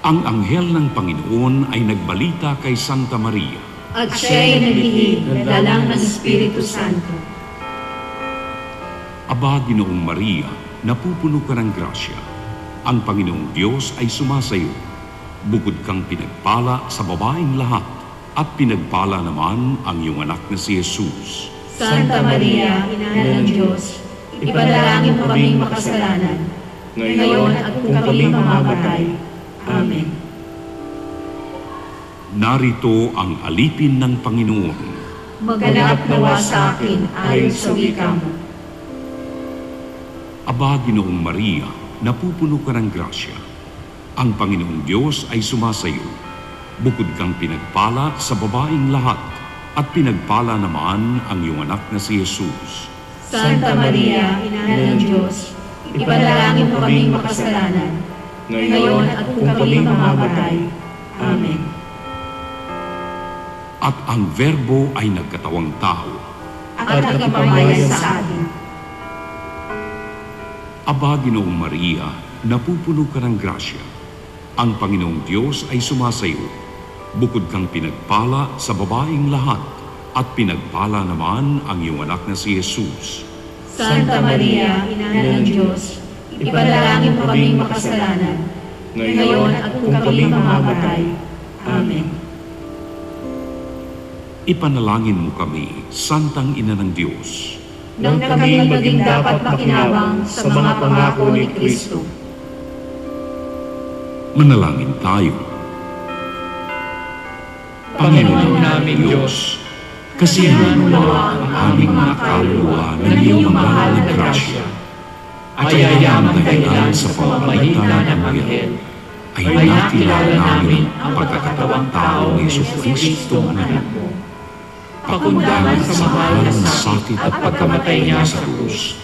Ang anghel ng Panginoon ay nagbalita kay Santa Maria. At siya'y naglihid ng dalang ng Espiritu Santo. Aba, Ginoong Maria, napupuno ka ng grasya. Ang Panginoong Diyos ay sumasayo. Bukod kang pinagpala sa babaeng lahat, at pinagpala naman ang iyong anak na si Jesus. Santa Maria, Ina ng Diyos, ipanalangin mo kaming makasalanan, ngayon at kung kami mamamatay. Amen. Narito ang alipin ng Panginoon. Maganap nawa sa akin ayon sa wika mo. Aba, Ginoong Maria, napupuno ka ng grasya. Ang Panginoong Diyos ay sumasayo. Bukod kang pinagpala sa babaeng lahat, at pinagpala naman ang iyong anak na si Jesus. Santa Maria, Ina ng Diyos, ipanalangin mo kaming makasalanan, ngayon at kung kami mamamatay. Amen. At ang Verbo ay nagkatawang tao. At nagpamayan sa atin. Aba, Ginoong Maria, napupuno ka ng grasya. Ang Panginoong Diyos ay sumasayo. Bukod kang pinagpala sa babaeng lahat, at pinagpala naman ang iyong anak na si Jesus. Santa Maria, Ina ng Diyos, ipanalangin mo kaming makasalanan, ngayon at kung kami mamamatay. Amen. Ipanalangin mo kami, Santang Ina ng Diyos. Nang kami maging dapat makinabang sa mga pangako ni Kristo. Manalangin tayo. Panginoon namin Diyos, kasiyahan mo nawa ang aming mga kaluluwa ng iyong mahal na grasya. At ayayang dahilan sa pamamagitan ng Anghel, ay nakilala namin ang pagkakatawang tao ni Jesucristo ang anak mo. Pakundangan sa mahal na sakit at pagkamatay niya sa krus.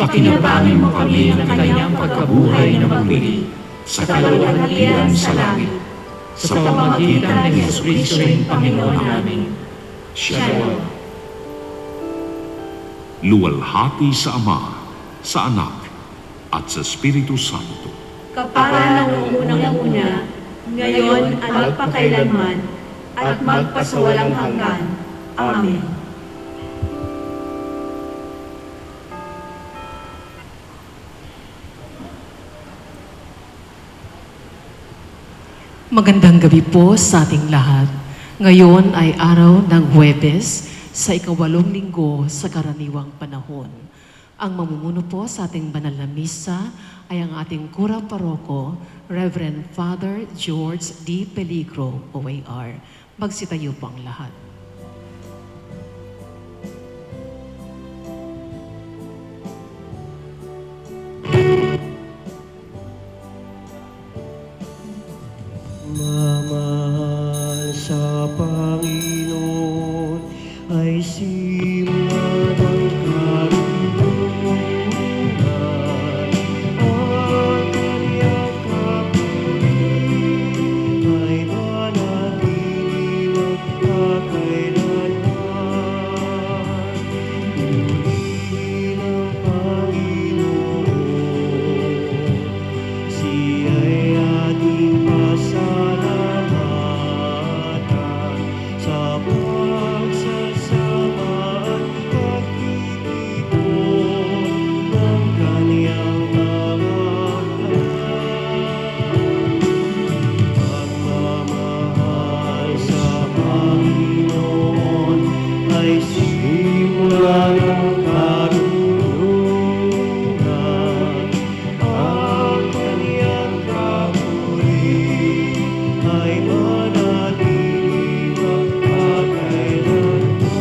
Pakinabangin mo kami ng kanyang pagkabuhay na muli sa kaluwalhatian sa langit. Sa pamamagitan ng Jesucristo ang Panginoon namin. Shalom. Luwalhati sa Ama, sa Anak, at sa Espiritu Santo. Kapara ng unang-una, ngayon at magpakailanman, at magpasawalang hanggan. Amen. Magandang gabi po sa ating lahat. Ngayon ay araw ng Huwebes sa ika-8 linggo sa karaniwang panahon. Ang mamumuno po sa ating banal na misa ay ang ating kura paroko, Reverend Father George D. Peligro, OAR. Magsitayo po ang lahat. Mamahal sa Panginoon ay simula ng karunungan. Ang kanyang kapuri ay manatili magpakailanman. Purihin ang Panginoon, siya'y ating pasalamatan sa pagsasama at pagtitipon ng kaniyang mga anak. Pagmamahal sa Panginoon ay simula ng karunungan. Ang kaniyang kapuri ay manatili magpakailanman.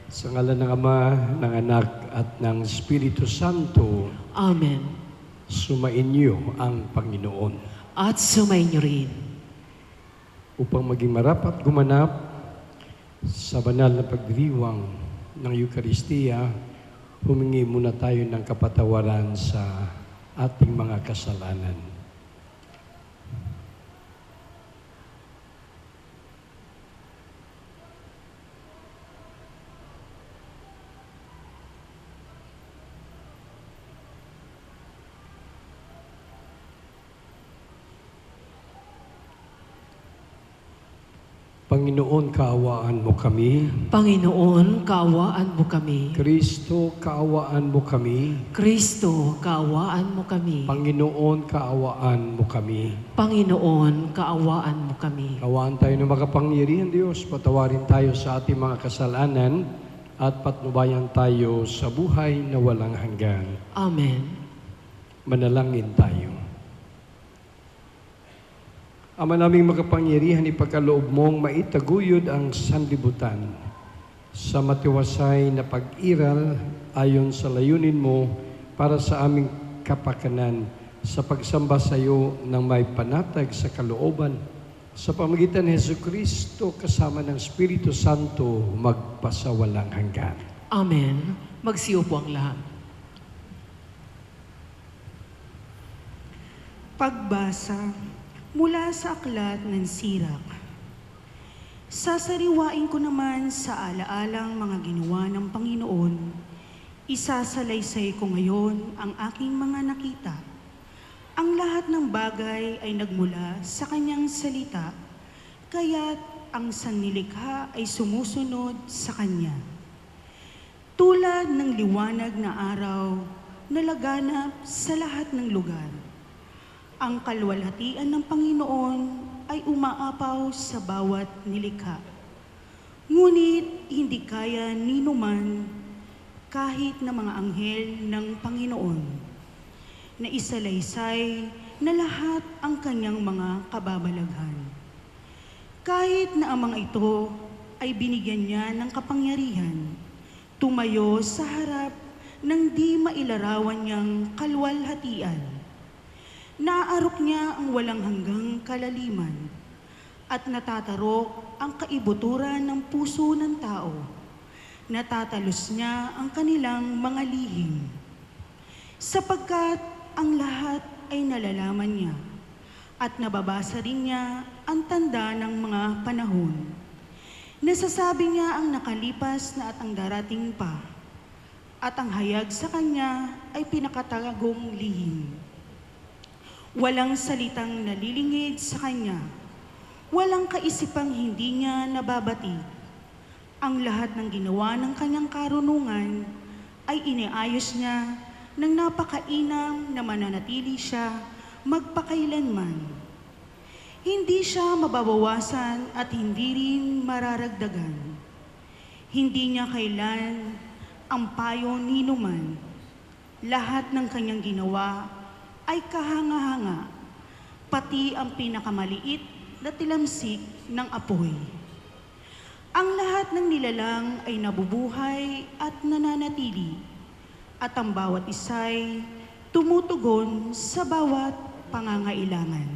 Sa ngalan ng Ama, ng Anak, at ng Espiritu Santo, Amen. sumainyo ang Panginoon. At sumainyo rin. Upang maging marapat gumanap sa banal na pagdiriwang ng Eukaristiya, humingi muna tayo ng kapatawaran sa ating mga kasalanan. Panginoon, kaawaan mo kami. Panginoon, kaawaan mo kami. Kristo, kaawaan mo kami. Kristo, kaawaan mo kami. Panginoon, kaawaan mo kami. Panginoon, kaawaan mo kami. Kaawaan tayo ng makapangyarihan Diyos, patawarin tayo sa ating mga kasalanan at patnubayan tayo sa buhay na walang hanggan. Amen. Manalangin tayo. Ama naming makapangyarihan, ipagkaloob mong maitaguyod ang sanlibutan sa matiwasay na pag-iral ayon sa layunin mo para sa aming kapakanan sa pagsamba sa iyo ng may panatag sa kalooban sa pamagitan ni Jesucristo kasama ng Espiritu Santo magpasawalang hanggan. Amen. Magsiupo ang lahat. Pagbasa mula sa aklat ng Sirak. Sasariwain ko naman sa alaalang mga ginawa ng Panginoon. Isasalaysay ko ngayon ang aking mga nakita. Ang lahat ng bagay ay nagmula sa kanyang salita, kaya't ang sannilikha ay sumusunod sa kanya. Tulad ng liwanag na araw na laganap sa lahat ng lugar. Ang kalwalhatian ng Panginoon ay umaapaw sa bawat nilikha. Ngunit hindi kaya ni numan kahit na mga anghel ng Panginoon na isalaysay na lahat ang kanyang mga kababalaghan. Kahit na ang mga ito ay binigyan niya ng kapangyarihan, tumayo sa harap ng di mailarawan niyang kalwalhatian. Naarok niya ang walang hanggang kalaliman at natatarok ang kaibuturan ng puso ng tao. Natatalos niya ang kanilang mga lihim. Sapagkat ang lahat ay nalalaman niya at nababasa rin niya ang tanda ng mga panahon. Nasasabi niya ang nakalipas na at ang darating pa, at ang hayag sa kanya ay pinakatagong lihim. Walang salitang nalilingid sa kanya. Walang kaisipang hindi niya nababati. Ang lahat ng ginawa ng kanyang karunungan ay iniayos niya nang napakainam na mananatili siya magpakailanman. Hindi siya mababawasan at hindi rin mararagdagan. Hindi niya kailan ang payo ni numan. Lahat ng kanyang ginawa ay kahanga-hanga, pati ang pinakamaliit na tilamsik ng apoy. Ang lahat ng nilalang ay nabubuhay at nananatili, at ang bawat isa'y tumutugon sa bawat pangangailangan.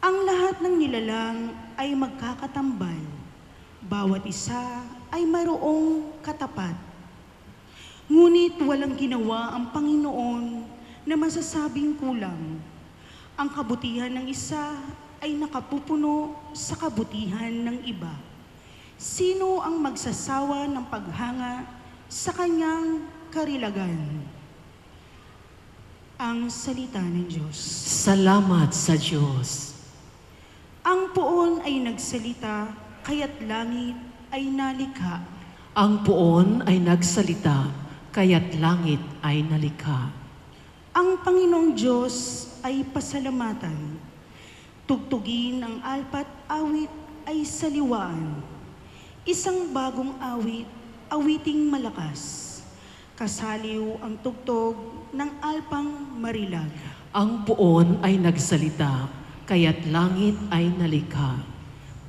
Ang lahat ng nilalang ay magkakatambal, bawat isa ay mayroong katapat. Ngunit walang ginawa ang Panginoon na masasabing kulang. Ang kabutihan ng isa ay nakapupuno sa kabutihan ng iba. Sino ang magsasawa ng paghanga sa kanyang karilagan? Ang salita ng Diyos. Salamat sa Diyos. Ang puon ay nagsalita, kaya't langit ay nalikha. Ang puon ay nagsalita, kaya't langit ay nalikha. Ang Panginoong Diyos ay pasalamatan. Tugtugin ang alpat awit ay saliwaan. Isang bagong awit, awiting malakas. Kasaliw ang tugtog ng alpang marilag. Ang puon ay nagsalita, kaya't langit ay nalikha.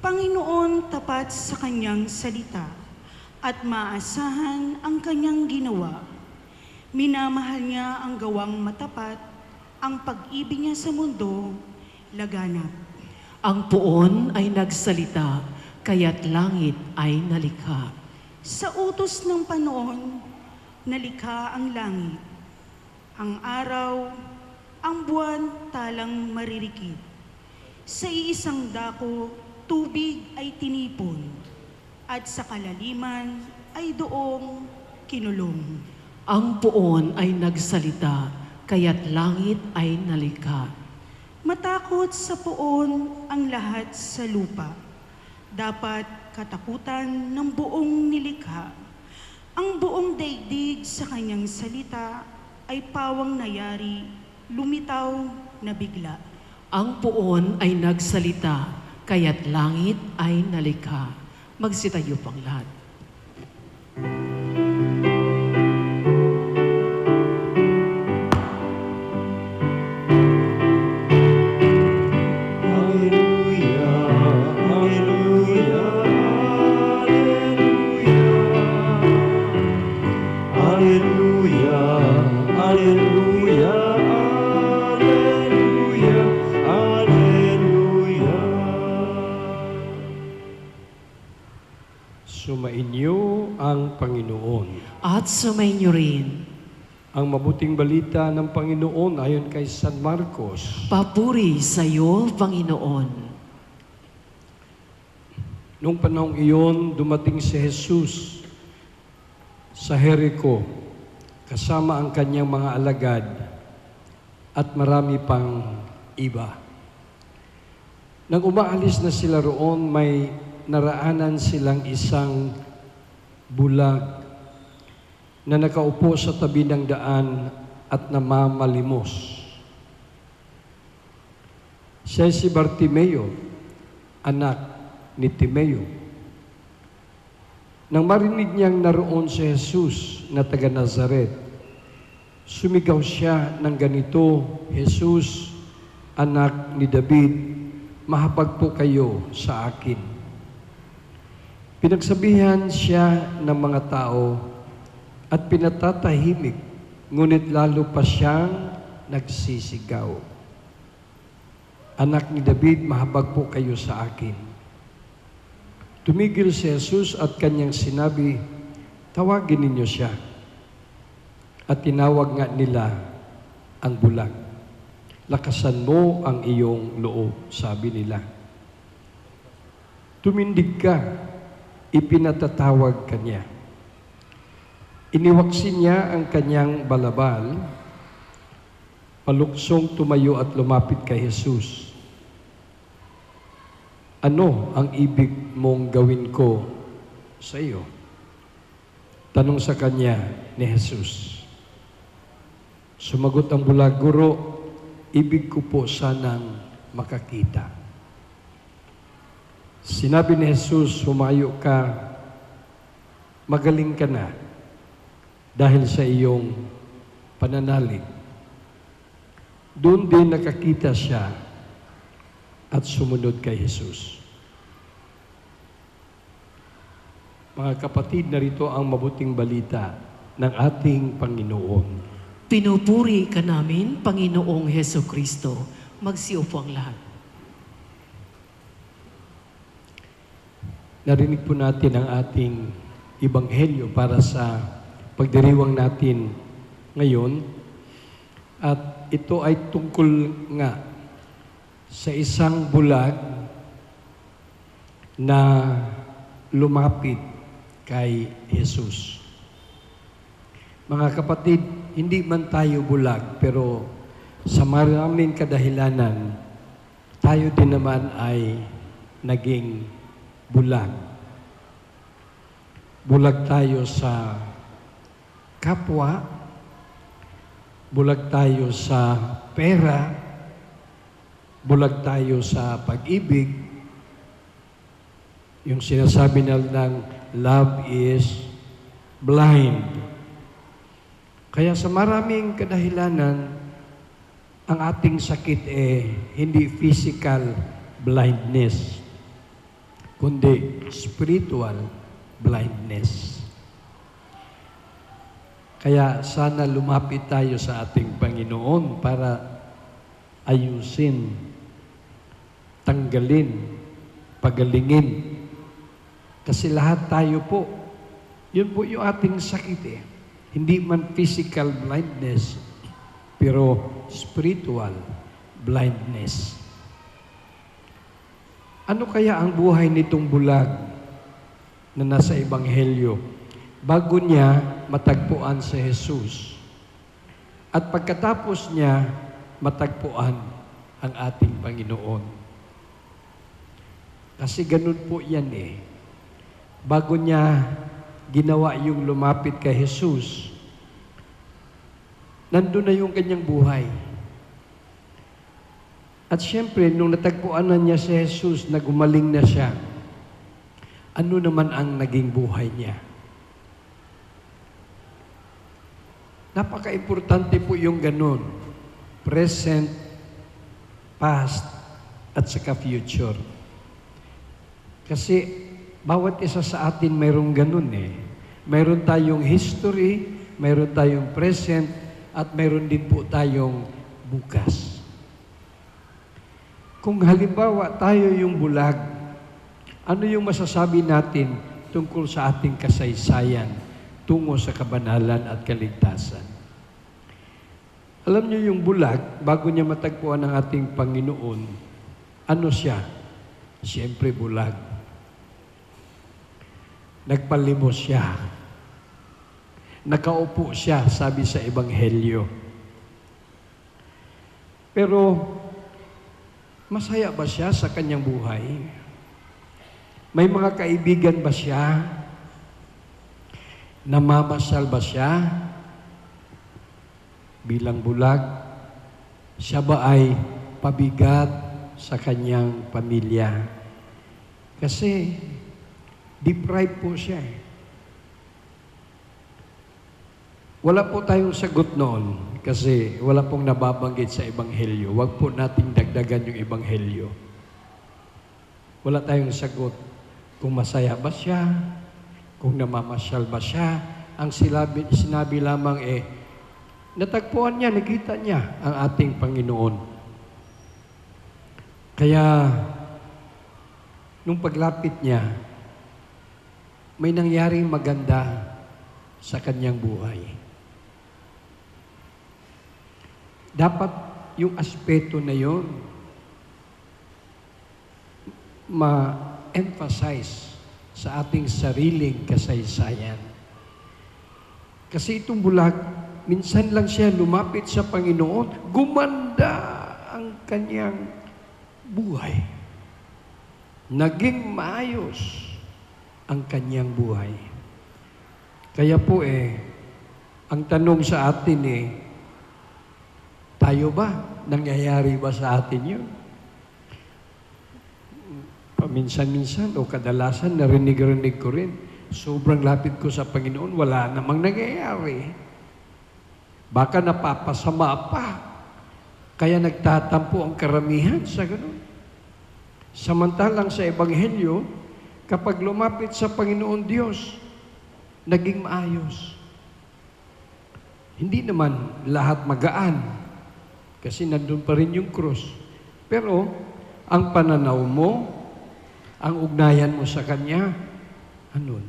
Panginoon tapat sa kanyang salita at maasahan ang kanyang ginawa. Minamahal niya ang gawang matapat, ang pag-ibig niya sa mundo, laganap. Ang puon ay nagsalita, kaya't langit ay nalikha. Sa utos ng Panginoon, nalikha ang langit. Ang araw, ang buwan talang maririkit. Sa iisang dako, tubig ay tinipon, at sa kalaliman ay doong kinulong. Ang puon ay nagsalita, kaya't langit ay nalikha. Matakot sa puon ang lahat sa lupa, dapat katakutan ng buong nilikha. Ang buong daigdig sa kanyang salita ay pawang nayari, lumitaw na bigla. Ang puon ay nagsalita, kaya't langit ay nalikha. Magsitayo pang lahat. Alleluia, alleluia, alleluia. Alleluia, alleluia, alleluia, alleluia. Sumainyo ang Panginoon. At sumainyo rin, Ang mabuting balita ng Panginoon ayon kay San Marcos. papuri sa iyo, Panginoon. Noong panahong iyon, dumating si Jesus sa Jericho kasama ang kanyang mga alagad at marami pang iba. Nang umaalis na sila roon, may naraanan silang isang bulag na nakaupo sa tabi ng daan at namamalimos. Siya si Bartimeo, anak ni Timeo. Nang marinig niyang naroon si Jesus na taga Nazaret, sumigaw siya ng ganito, "Jesus, anak ni David, mahabag po kayo sa akin." Pinagsabihan siya ng mga tao at pinatatahimik, ngunit lalo pa siyang nagsisigaw. "Anak ni David, mahabag po kayo sa akin." Tumigil si Jesus at kanyang sinabi, "Tawagin ninyo siya." At tinawag nga nila ang bulag. "Lakasan mo ang iyong loob," sabi nila. Tumindig ka, ipinatatawag kanya. Iniwaksin niya ang kanyang balabal, paluksong tumayo at lumapit kay Jesus. "Ano ang ibig mong gawin ko sa iyo?" Tanong sa kanya ni Jesus. Sumagot ang bulag, "Guro, ibig ko po sanang makakita." Sinabi ni Jesus, "Humayo ka, magaling ka na dahil sa iyong pananalig." Doon din nakakita siya at sumunod kay Jesus. Mga kapatid, narito ang mabuting balita ng ating Panginoon. Pinupuri ka namin, Panginoong Heso Kristo. Magsiupo ang lahat. Narinig po natin ang ating ebanghelyo para sa pagdiriwang natin ngayon. At ito ay tungkol nga sa isang bulag na lumapit kay Jesus. Mga kapatid, hindi man tayo bulag, pero sa maraming kadahilanan, tayo din naman ay naging bulag. Bulag tayo sa kapwa, bulag tayo sa pera, bulag tayo sa pag-ibig. Yung sinasabi ng love is blind. Kaya sa maraming kadahilanan, ang ating sakit hindi physical blindness, kundi spiritual blindness. Kaya sana lumapit tayo sa ating Panginoon para ayusin, tanggalin, pagalingin. Kasi lahat tayo po, yun po yung ating sakit Hindi man physical blindness, pero spiritual blindness. Ano kaya ang buhay nitong bulag na nasa Ebanghelyo bago niya matagpuan si Jesus? At pagkatapos niya matagpuan ang ating Panginoon. Kasi ganun po yan eh. Bago niya ginawa yung lumapit kay Jesus, nandun na yung kanyang buhay. At siyempre, nung natagpuan na niya si Jesus na gumaling na siya, ano naman ang naging buhay niya? Napaka-importante po yung ganun. Present, past, at saka future. Kasi bawat isa sa atin mayroong ganun eh. Mayroon tayong history, mayroon tayong present, at mayroon din po tayong bukas. Kung halimbawa tayo yung bulag, ano yung masasabi natin tungkol sa ating kasaysayan tungo sa kabanalan at kaligtasan? Alam niyo yung bulag, bago niya matagpuan ang ating Panginoon, ano siya? Siyempre bulag. Nagpalimos siya. Nakaupo siya, sabi sa Ebanghelyo. Pero, masaya ba siya sa kanyang buhay? May mga kaibigan ba siya? Namamasyal ba siya? Bilang bulag, siya ba ay pabigat sa kanyang pamilya? Kasi, deprived po siya. Wala po tayong sagot noon kasi wala pong nababanggit sa Ebanghelyo. Huwag po nating dagdagan yung Ebanghelyo. Wala tayong sagot kung masaya ba siya, kung namamasyal ba siya. Ang sinabi lamang natagpuan niya, nakita niya ang ating Panginoon. Kaya, nung paglapit niya, may nangyaring maganda sa kanyang buhay. Dapat yung aspeto na yon ma-emphasize sa ating sariling kasaysayan. Kasi itong bulag, minsan lang siya lumapit sa Panginoon, gumanda ang kanyang buhay. Naging maayos ang kanyang buhay. Kaya po ang tanong sa atin tayo ba? Nangyayari ba sa atin yun? Paminsan-minsan o kadalasan narinig-rinig ko rin, sobrang lapit ko sa Panginoon, wala namang nangyayari. Baka napapasama pa. Kaya nagtatampo ang karamihan sa ganun. Samantalang sa Ebanghelyo, kapag lumapit sa Panginoon Diyos, naging maayos. Hindi naman lahat magaan, kasi nandun pa rin yung krus. Pero, ang pananaw mo, ang ugnayan mo sa Kanya, anon?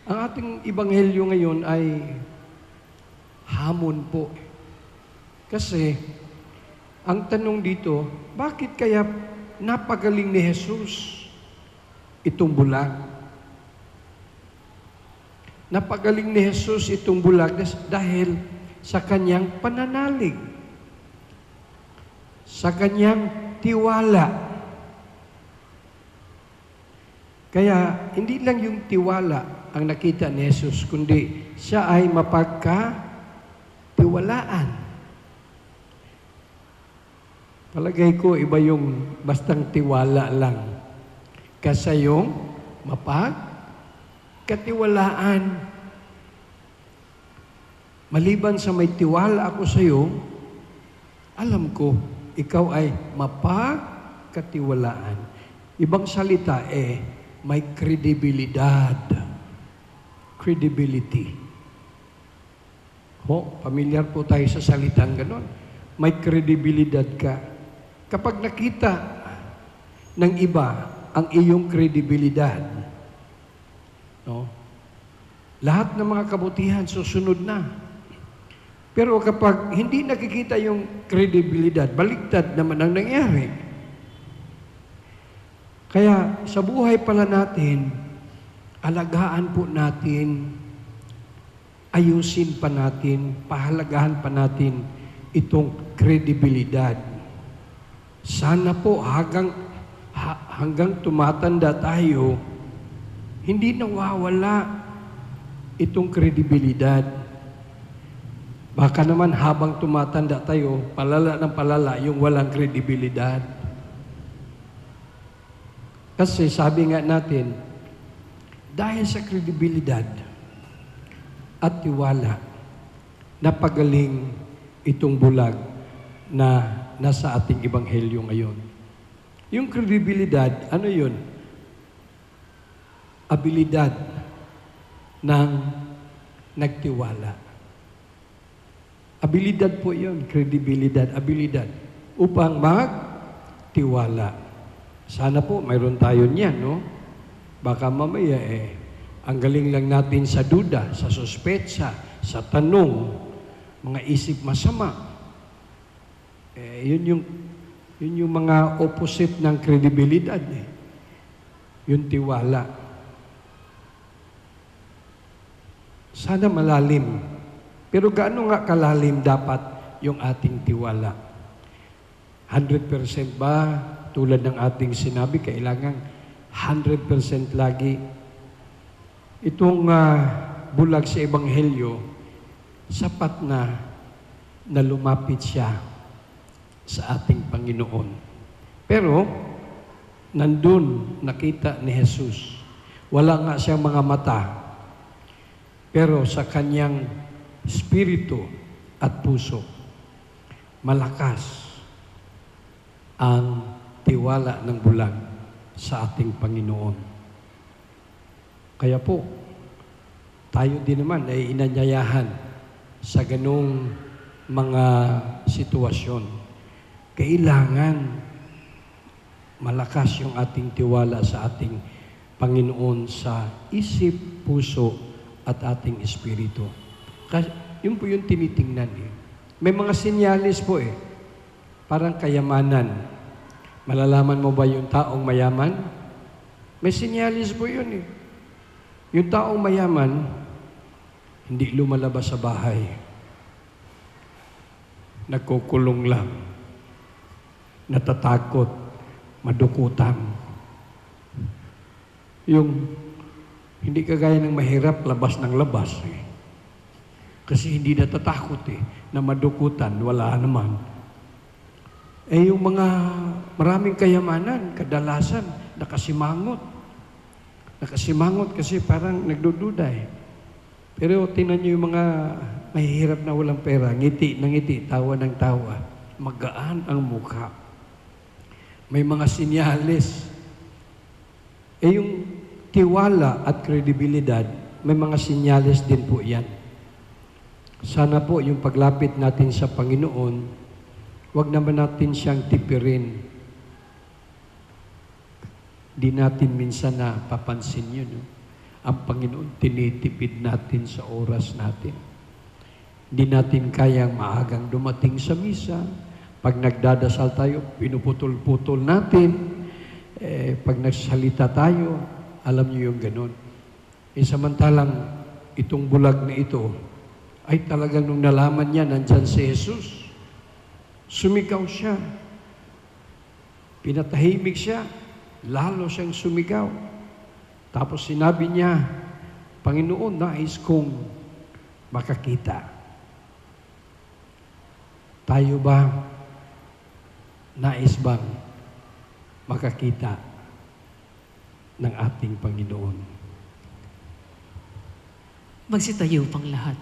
Ang ating Ebanghelyo ngayon ay hamon po. Kasi, ang tanong dito, bakit kaya napagaling ni Jesus itong bulag? Napagaling ni Jesus itong bulag dahil sa kanyang pananalig, sa kanyang tiwala. Kaya hindi lang yung tiwala ang nakita ni Jesus, kundi siya ay mapagkatiwalaan. Palagay ko iba yung bastang tiwala lang kasi yung mapagkatiwalaan. Maliban sa may tiwala ako sa iyo, alam ko, ikaw ay mapagkatiwalaan. Ibang salita may kredibilidad. Credibility. Familiar po tayo sa salitang ganon. May kredibilidad ka. Kapag nakita ng iba ang iyong kredibilidad, lahat ng mga kabutihan susunod na. Pero kapag hindi nakikita yung kredibilidad, baliktad naman ang nangyari. Kaya sa buhay pala natin, alagaan po natin, ayusin pa natin, pahalagahan pa natin itong kredibilidad. Sana po hanggang tumatanda tayo, hindi nawawala itong kredibilidad. Baka naman habang tumatanda tayo, palala ng palala yung walang kredibilidad. Kasi sabi nga natin, dahil sa kredibilidad at tiwala, napagaling itong bulag na nasa ating ebanghelyo ngayon. Yung kredibilidad, ano yun? Abilidad ng nagtiwala. Abilidad po yun, kredibilidad, abilidad, upang magtiwala. Sana po mayroon tayo niyan, no? Baka mamaya ang galing lang natin sa duda, sa suspetsa, sa tanong, mga isip masama. Yun yung mga opposite ng kredibilidad. Yung tiwala. Sana malalim. Pero gaano nga kalalim dapat yung ating tiwala? 100% ba? Tulad ng ating sinabi, kailangan 100% lagi. Itong bulag sa Ebanghelyo, sapat na lumapit siya sa ating Panginoon. Pero, nandun nakita ni Jesus. Wala nga siyang mga mata. Pero sa kanyang espiritu at puso, malakas ang tiwala ng bulag sa ating Panginoon. Kaya po, tayo din naman ay inanyayahan sa ganung mga sitwasyon. Kailangan malakas yung ating tiwala sa ating Panginoon sa isip, puso, at ating espiritu. Kasi yun po yung tinitingnan. May mga sinyalis po parang kayamanan. Malalaman mo ba yung taong mayaman? May sinyalis po yun Yung taong mayaman, hindi lumalabas sa bahay. Nagkukulong lang. Natatakot. Madukutan. Yung hindi kagaya ng mahirap, labas ng labas. Kasi hindi natatakot na madukutan, wala naman. Yung mga maraming kayamanan, kadalasan, nakasimangot. Nakasimangot kasi parang nagdududa Pero tingnan niyo yung mga mahihirap na walang pera, ngiti ng ngiti, tawa ng tawa, magaan ang mukha. May mga sinyalis. Yung tiwala at kredibilidad, may mga sinyalis din po yan. Sana po yung paglapit natin sa Panginoon, huwag naman natin siyang tipirin. Di natin minsan na papansin yun. Ang Panginoon, tinitipid natin sa oras natin. Hindi natin kayang maagang dumating sa misa. Pag nagdadasal tayo, pinuputol-putol natin. Pag nagsalita tayo, alam niyo yung ganun. Samantalang itong bulag na ito, ay talagang nung nalaman niya, nandyan si Jesus. Sumigaw siya. Pinatahimik siya. Lalo siyang sumigaw. Tapos sinabi niya, Panginoon, nais kong makakita. Tayo ba, nais bang makakita ng ating Panginoon? Magsitayo pang lahat.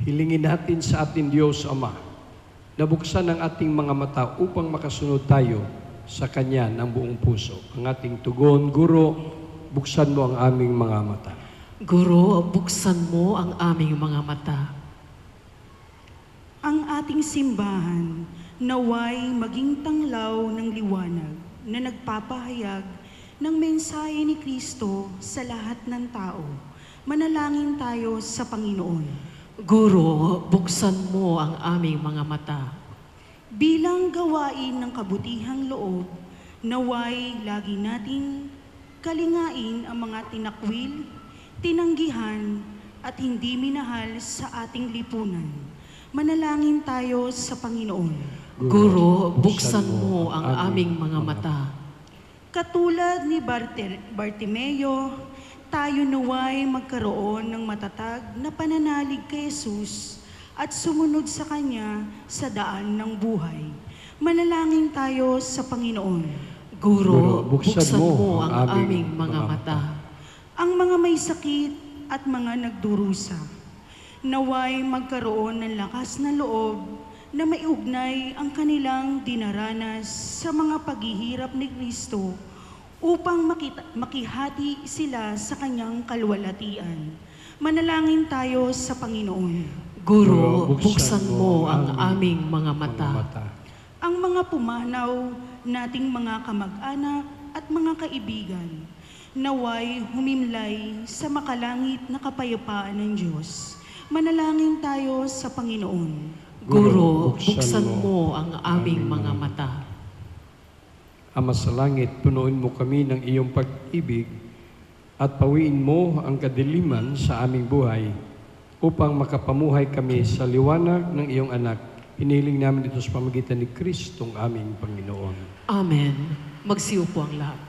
Hilingin natin sa ating Diyos Ama na buksan ang ating mga mata upang makasunod tayo sa Kanya ng buong puso. Ang ating tugon, Guro, buksan mo ang aming mga mata. Guro, buksan mo ang aming mga mata. Ang ating simbahan naway maging tanglaw ng liwanag na nagpapahayag ng mensahe ni Kristo sa lahat ng tao. Manalangin tayo sa Panginoon. Guro, buksan mo ang aming mga mata. Bilang gawain ng kabutihang loob, naway lagi nating kalingain ang mga tinakwil, tinanggihan, at hindi minahal sa ating lipunan. Manalangin tayo sa Panginoon. Guro, buksan mo ang aming mga mata. Katulad ni Bartimeo, tayo naway magkaroon ng matatag na pananalig kay Jesus at sumunod sa Kanya sa daan ng buhay. Manalangin tayo sa Panginoon. Guro, buksan mo ang aming mga mata. Ang mga may sakit at mga nagdurusa, naway magkaroon ng lakas na loob na maiugnay ang kanilang dinaranas sa mga paghihirap ni Kristo upang makihati sila sa Kanyang kalwalatian. Manalangin tayo sa Panginoon. Guro, buksan mo ang aming mga mata. Ang mga pumanaw nating mga kamag-anak at mga kaibigan, naway humimlay sa makalangit na kapayapaan ng Diyos. Manalangin tayo sa Panginoon. Guro, buksan mo ang aming mga mata. Ama sa langit, punuin mo kami ng iyong pag-ibig at pawiin mo ang kadiliman sa aming buhay upang makapamuhay kami sa liwanag ng iyong anak. Hinihiling namin ito sa pamagitan ni Kristong aming Panginoon. Amen. Magsiupo ang lahat.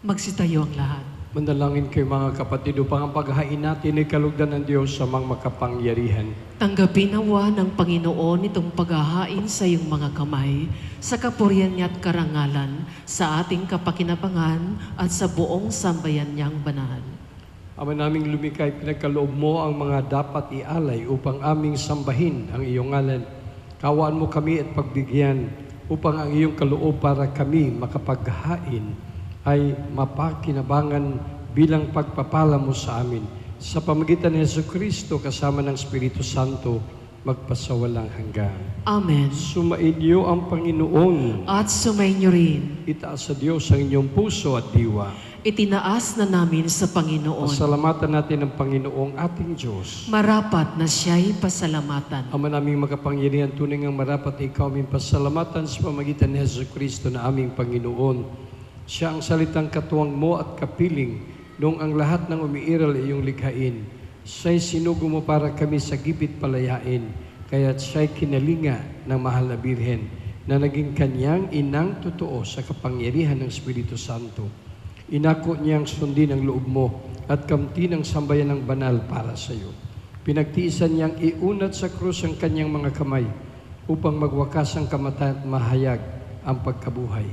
Magsitayo ang lahat. Manalangin kayo mga kapatid upang ang paghain natin ay kalugdan ng Diyos sa mga makapangyarihan. Tanggapin nawa ng Panginoon itong paghahain sa iyong mga kamay, sa kapurihan niya at karangalan, sa ating kapakinabangan at sa buong sambayan niyang banal. Ama naming lumikha, pinagkaloob mo ang mga dapat ialay upang aming sambahin ang iyong ngalan. Kawaan mo kami at pagbigyan upang ang iyong kaloob para kami makapaghain ay mapakinabangan bilang pagpapala mo sa amin. Sa pamagitan ni Jesucristo kasama ng Espiritu Santo, magpasawalang hanggan. Amen. Sumainyo ang Panginoon. At sumainyo rin. Itaas sa Diyos ang inyong puso at diwa. Itinaas na namin sa Panginoon. Pasalamatan natin ang Panginoong ating Diyos. Marapat na siya'y pasalamatan. Ama naming makapangyarihan, tunay ngang marapat na ikaw aming pasalamatan sa pamagitan ni Jesucristo na aming Panginoon. Siya ang salitang katuwang mo at kapiling noong ang lahat ng umiiral ay iyong likhain. Siya'y sinugo mo para kami sa gipit palayain, kaya't siya'y kinalinga ng mahal na Birhen na naging kanyang inang totoo sa kapangyarihan ng Espiritu Santo. Inako niyang sundin ang loob mo at kamtin ang sambayan ng banal para sa iyo. Pinagtiisan niyang iunat sa krus ang kanyang mga kamay upang magwakas ang kamatayan at mahayag ang pagkabuhay.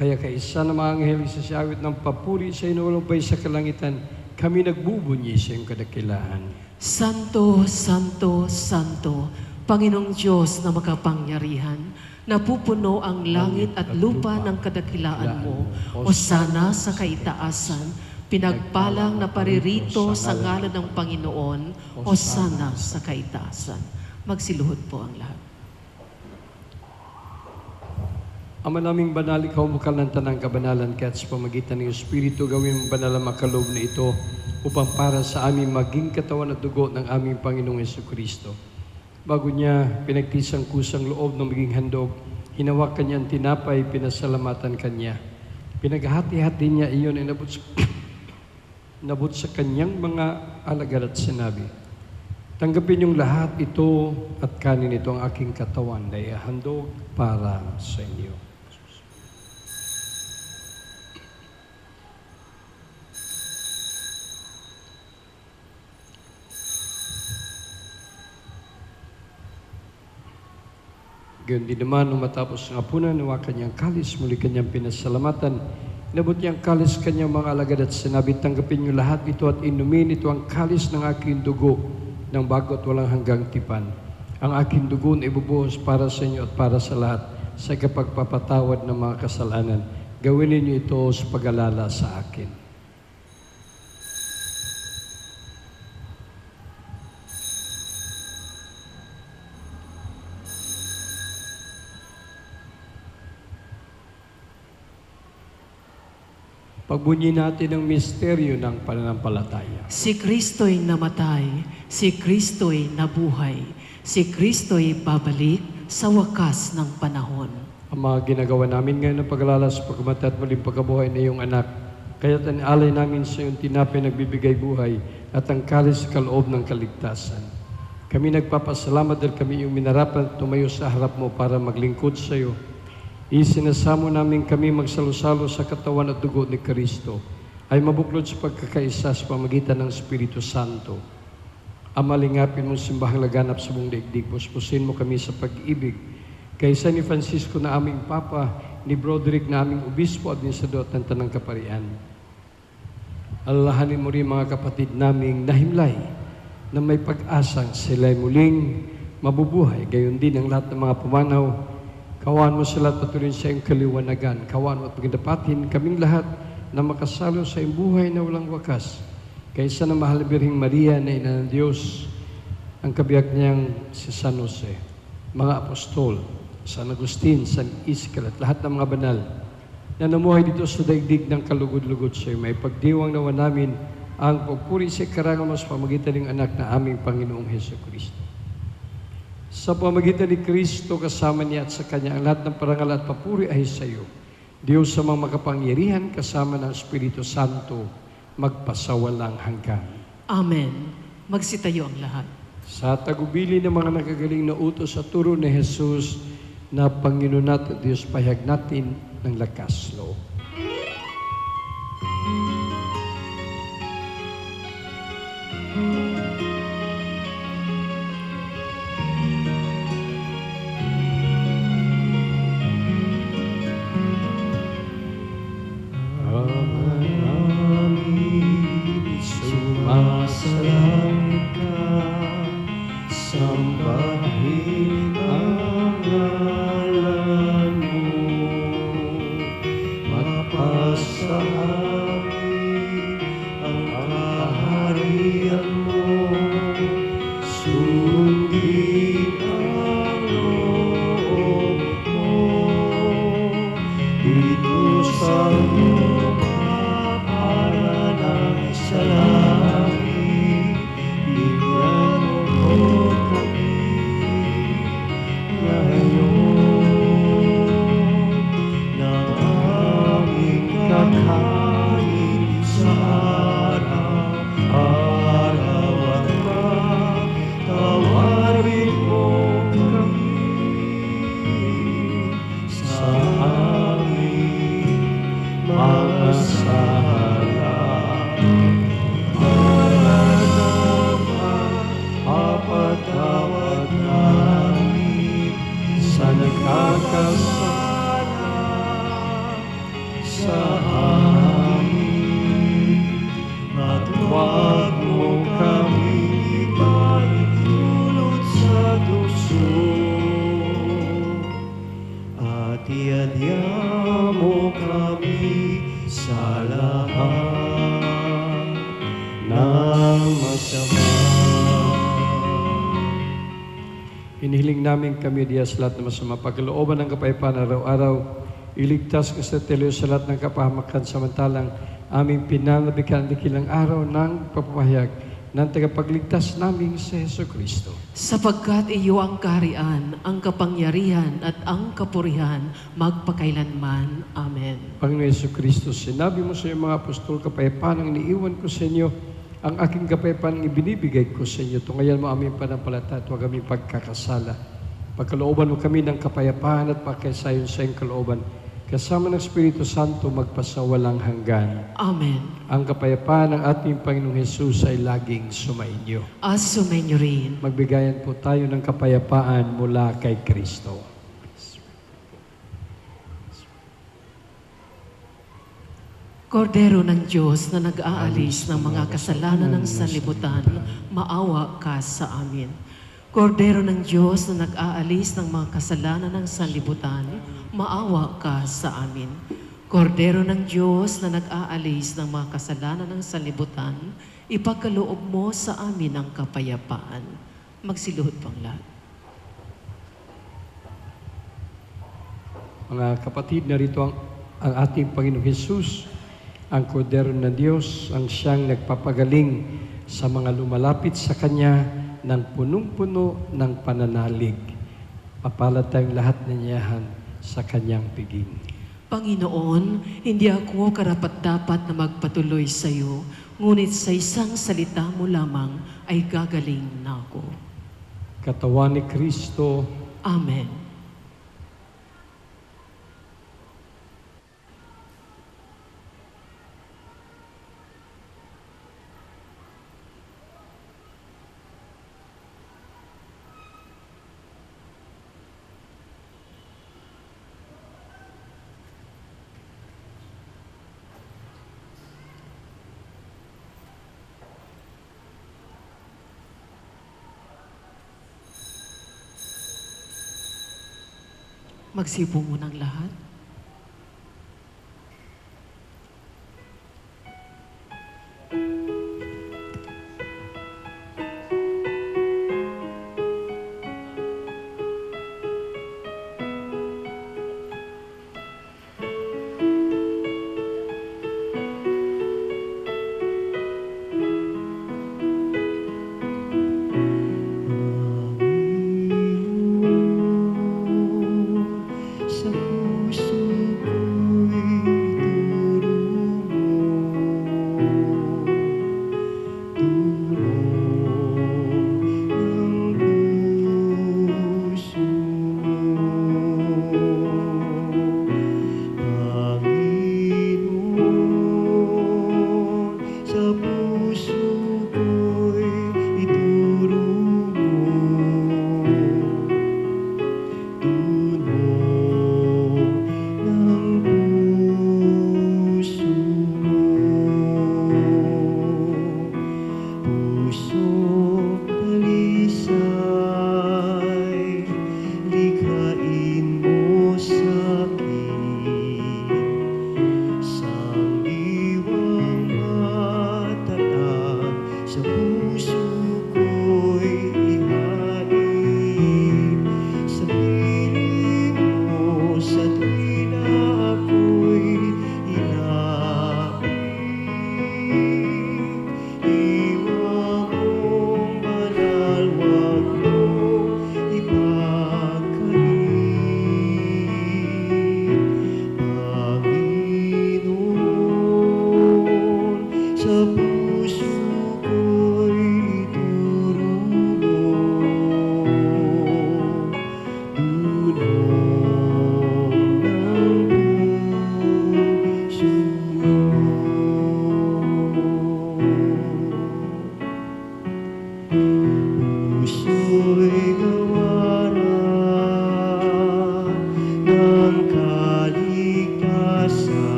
Kaya kaisa ng mga anghel sa siyawit ng papuri sa inuulumpay sa kalangitan, kami nagbubunyi sa iyong kadakilaan. Santo, Santo, Santo, Panginoong Diyos na makapangyarihan, napupuno ang langit at lupa ng kadakilaan mo. Hosana sa kaitaasan, pinagpalang na paririto sa ngalan ng Panginoon. Hosana sa kaitaasan. Magsiluhod po ang lahat. Ama naming banal, ikaw bukal ng tanang kabanalan, kaya't sa pamagitan ng Espiritu gawin mong banal ang makaloob na ito upang para sa amin maging katawan at dugo ng aming Panginoong Jesucristo. Bago niya pinagtisang kusang loob ng maging handog, hinawakan niya ang tinapay, pinasalamatan kanya. Pinaghati-hati niya iyon ay nabot sa kanyang mga alagad at sinabi, tanggapin niyong lahat ito at kanin ito ang aking katawan na ihandog para sa inyo. Gayon din naman, nung matapos ng hapunan, nawakan niyang kalis, muli kanyang pinasalamatan. Inabot niyang kalis kanyang mga alagad at sinabi, tanggapin niyo lahat ito at inumin ito ang kalis ng aking dugo ng bago at walang hanggang tipan. Ang aking dugo na ibubuhos para sa inyo at para sa lahat sa kapagpapatawad ng mga kasalanan. Gawin niyo ito sa pag-alala sa akin. Pagbunyi natin ang misteryo ng pananampalataya. Si Kristo'y namatay, si Kristo'y nabuhay, si Kristo'y babalik sa wakas ng panahon. Ang mga ginagawa namin ngayon ng pag-alala sa pagkamatay at muling pagkabuhay ng iyong anak, kaya't anialay namin sa iyong tinapay nagbibigay buhay at ang kalis sa kaloob ng kaligtasan. Kami nagpapasalamat dahil kami iyong minarapan at tumayo sa harap mo para maglingkod sa iyo. Isinasamo namin kami magsalo-salo sa katawan at dugo ni Kristo ay mabuklod sa pagkakaisa sa pamagitan ng Espiritu Santo. Ama, lingapin mong simbahang laganap sa buong daigdig. Puspusin mo kami sa pag-ibig. Kaysa ni Francisco na aming Papa, ni Broderick na aming Obispo at Administrador ng Tanang Kaparian. Alalahanin mo rin mga kapatid naming nahimlay na may pag-asang sila'y muling mabubuhay. Gayon din ang lahat ng mga pumanaw. Kawan mo sila at patuloy sa iyong kaliwanagan. Kawan mo at pagdapatin kaming lahat na makasalo sa iyong buhay na walang wakas. Kaysa na mahal na Birheng Maria na Ina ng Diyos, ang kabiyak niyang si San Jose, mga apostol, San Agustin, San Iskal at lahat ng mga banal na namuhay dito sa daigdig ng kalugod-lugod sa iyo. May pagdiwang nawa namin ang pagpuri sa karangal mo sa pamagitan ng anak na aming Panginoong Hesukristo. Sa pamagitan ni Kristo, kasama niya at sa Kanya, ang lahat ng parangal at papuri ay sa iyo. Diyos sa mga makapangyarihan, kasama ng Espiritu Santo, magpasawalang hanggan. Amen. Magsitayo ang lahat. Sa tagubili ng mga nagagaling na utos at turo ni Jesus, na Panginoon natin Diyos, pahayag natin ng lakas loob. Sumasalang ka, sambahin ang ngalan mo, mapasa amin ang kaharian mo, sundin ang loob mo, dito sa lupa para ng salangit, bigyan mo kami ngayon ng aming kakanin sa araw-araw at pagtawarin mo kami sa aming mga sala. Mapatawad namin sa nagkakasala sa amin, at huwag mo kami ipahintulot sa tukso, at iadya mo kami sa lahat ng masama. Hinihiling namin kami diya sa lahat ng masama, pagkalooban ng kapayapaan araw-araw, iligtas ka sa teliyo sa lahat ng kapahamakan samantalang aming pinanabikan ang dikilang araw ng papahayag ng tagapagligtas naming si Heso Kristo. Sapagkat iyo ang kaharian, ang kapangyarihan at ang kapurihan magpakailanman. Amen. Panginoon Heso Kristo, sinabi mo sa iyong mga apostol, kapayapaan ang iniiwan ko sa inyo, ang aking kapayapaan ang ibinibigay ko sa inyo. Tungayan mo aming panampalataya at huwag aming pagkakasala. Pagkalooban mo kami ng kapayapaan at pagkaisayon sa iyong kalooban. Kasama ng Espiritu Santo magpasawalang hanggan. Amen. Ang kapayapaan ng ating Panginoong Hesus ay laging sumainyo. At sumainyo rin. Magbigayan po tayo ng kapayapaan mula kay Kristo. Kordero ng Diyos na nag-aalis ng mga kasalanan ng sanlibutan, maawa ka sa amin. Kordero ng Diyos na nag-aalis ng mga kasalanan ng sanlibutan, maawa ka sa amin. Kordero ng Diyos na nag-aalis ng mga kasalanan ng sanlibutan, ipagkaloob mo sa amin ang kapayapaan. Magsiluhod pang lahat. Mga kapatid, narito ang ating Panginoong Hesus, ang Kordero ng Diyos, ang siyang nagpapagaling sa mga lumalapit sa Kanya ng punong-puno ng pananalig. Papalad tayong lahat na niyahan sa Kanyang piging. Panginoon, hindi ako karapat-dapat na magpatuloy sa iyo, ngunit sa isang salita mo lamang ay gagaling na ako. Katawan ni Kristo, Amen. Magsipo munang lahat. Sa puso ko'y puso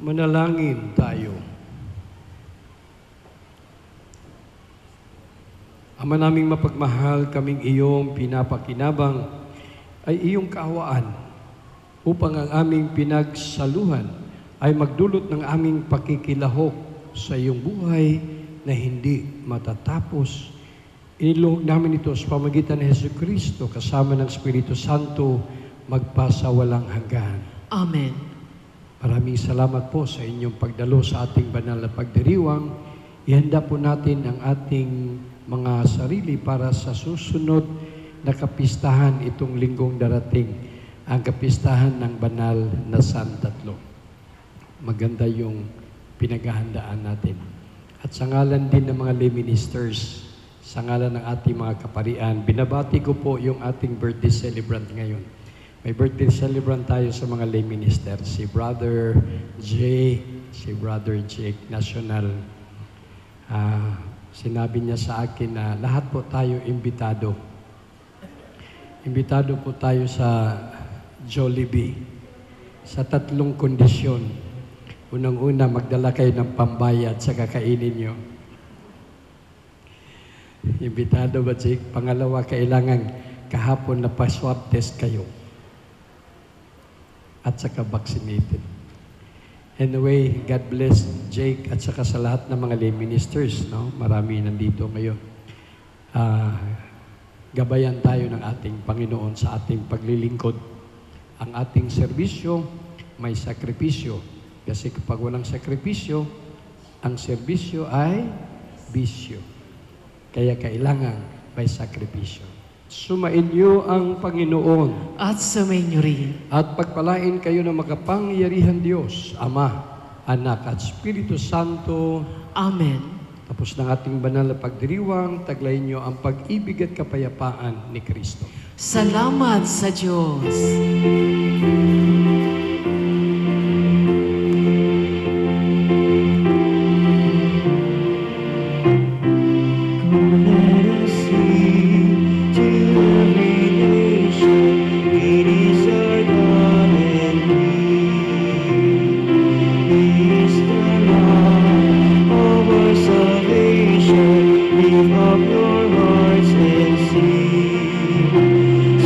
Manalangin tayo. Ama naming mapagmahal, kaming iyong pinapakinabang ay iyong kaawaan upang ang aming pinagsaluhan ay magdulot ng aming pakikilahok sa iyong buhay na hindi matatapos. Iniluhog namin ito sa pamagitan ni Jesucristo kasama ng Espiritu Santo magpasawalang hanggan. Amen. Maraming salamat po sa inyong pagdalo sa ating banal na pagdiriwang. Ihanda po natin ang ating mga sarili para sa susunod na kapistahan itong linggong darating, ang kapistahan ng banal na Santatlo. Maganda yung pinaghahandaan natin. At sa ngalan din ng mga lay ministers, sa ngalan ng ating mga kaparian, binabati ko po yung ating birthday celebrant ngayon. May birthday celebrant tayo sa mga lay minister, si Brother Jake National. Sinabi niya sa akin na lahat po tayo imbitado. Imbitado po tayo sa Jollibee sa 3 kondisyon. Unang-una, magdala kayo ng pambayad sa kakainin nyo. Imbitado ba, Jake? Pangalawa, kailangan kahapon na pa-swab test kayo. At saka vaccinated. Anyway, God bless Jake at saka sa lahat ng mga lay ministers. No? Marami nandito ngayon. Gabayan tayo ng ating Panginoon sa ating paglilingkod. Ang ating serbisyo, may sakripisyo. Kasi kapag walang sakripisyo, ang serbisyo ay bisyo. Kaya kailangan may sakripisyo. Sumain niyo ang Panginoon At sumayin niyo rin. at pagpalain kayo ng makapangyarihan Diyos, Ama, Anak at Espiritu Santo. Amen. Tapos ng ating banal na pagdiriwang, taglayin niyo ang pag-ibig at kapayapaan ni Kristo. Salamat sa Diyos. Come let us sing to every nation, great is our God and He is the rock of our salvation. Lift up your hearts and sing.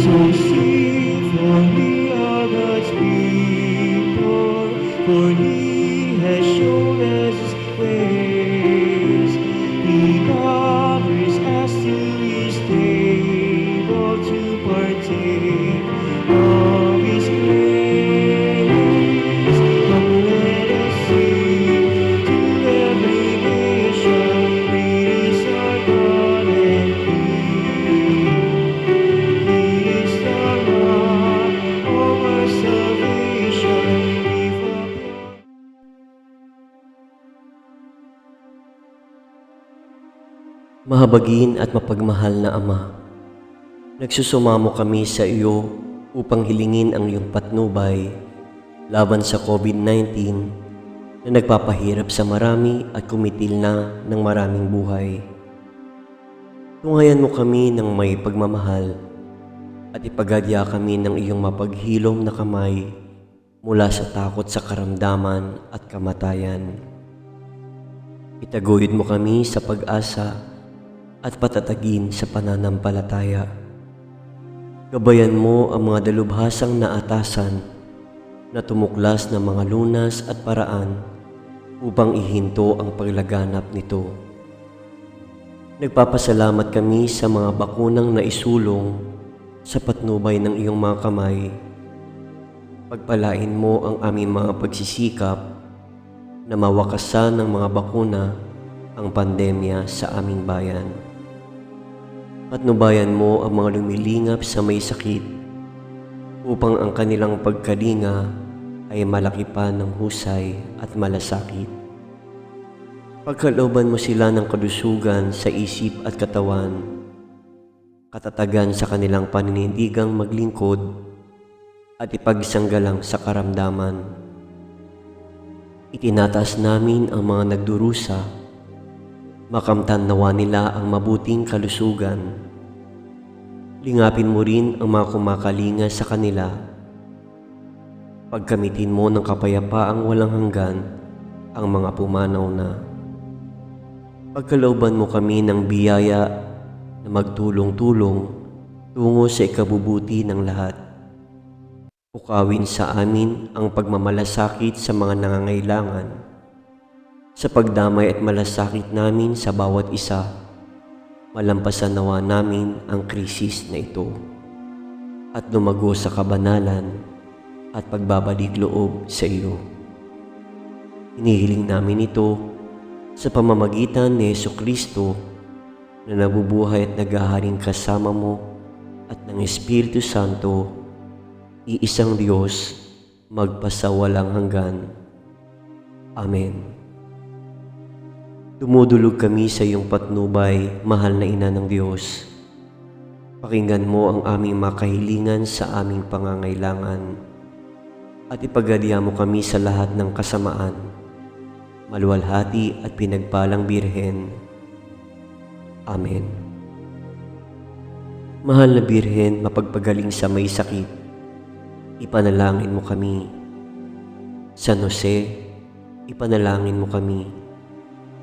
So sing, for we are God's people, for He has shown us His ways. He covers us to His table to partake of His grace. Come let us sing to every nation, great is our God and He is the rock of our salvation. Lift up your Mahabagin at mapagmahal na Ama, nagsusumamo kami sa iyo upang hilingin ang iyong patnubay laban sa COVID-19 na nagpapahirap sa marami at kumitil na ng maraming buhay. Tungayan mo kami ng may pagmamahal at ipagadya kami ng iyong mapaghilom na kamay mula sa takot sa karamdaman at kamatayan. Itaguyod mo kami sa pag-asa at patatagin sa pananampalataya. Gabayan mo ang mga dalubhasang naatasan na tumuklas ng mga lunas at paraan upang ihinto ang paglaganap nito. Nagpapasalamat kami sa mga bakunang naisulong sa patnubay ng iyong mga kamay. Pagpalain mo ang aming mga pagsisikap na mawakasan ng mga bakuna ang pandemya sa aming bayan. Patnubayan mo ang mga lumilingap sa may sakit upang ang kanilang pagkalinga ay malaki pa ng husay at malasakit. Pagkalooban mo sila ng kalusugan sa isip at katawan, katatagan sa kanilang paninindigang maglingkod at ipagsanggalang sa karamdaman. Itinataas namin ang mga nagdurusa, makamtan nawa nila ang mabuting kalusugan. Lingapin mo rin ang mga kumakalinga sa kanila. Pagkamitin mo ng kapayapaang walang hanggan ang mga pumanaw na. Pagkalooban mo kami ng biyaya na magtulong-tulong tungo sa ikabubuti ng lahat. Pukawin sa amin ang pagmamalasakit sa mga nangangailangan. Sa pagdamay at malasakit namin sa bawat isa, malampasan nawa namin ang krisis na ito at lumago sa kabanalan at pagbabalik loob sa iyo. Hinihiling namin ito sa pamamagitan ni Jesucristo na nabubuhay at naghaharing kasama mo at ng Espiritu Santo, iisang Diyos, magpasawalang hanggan. Amen. Dumudulog kami sa iyong patnubay, mahal na Ina ng Diyos. Pakinggan mo ang aming makahilingan sa aming pangangailangan at ipagalya mo kami sa lahat ng kasamaan. Maluwalhati at pinagpalang Birhen. Amen. Mahal na Birhen, mapagpagaling sa may sakit, ipanalangin mo kami. San Jose, ipanalangin mo kami.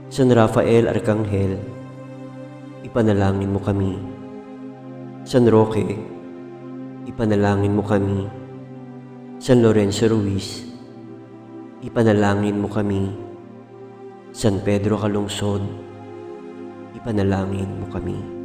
San Rafael Arcangel, ipanalangin mo kami. San Roque, ipanalangin mo kami. San Lorenzo Ruiz, ipanalangin mo kami. San Pedro Calungsod, ipanalangin mo kami.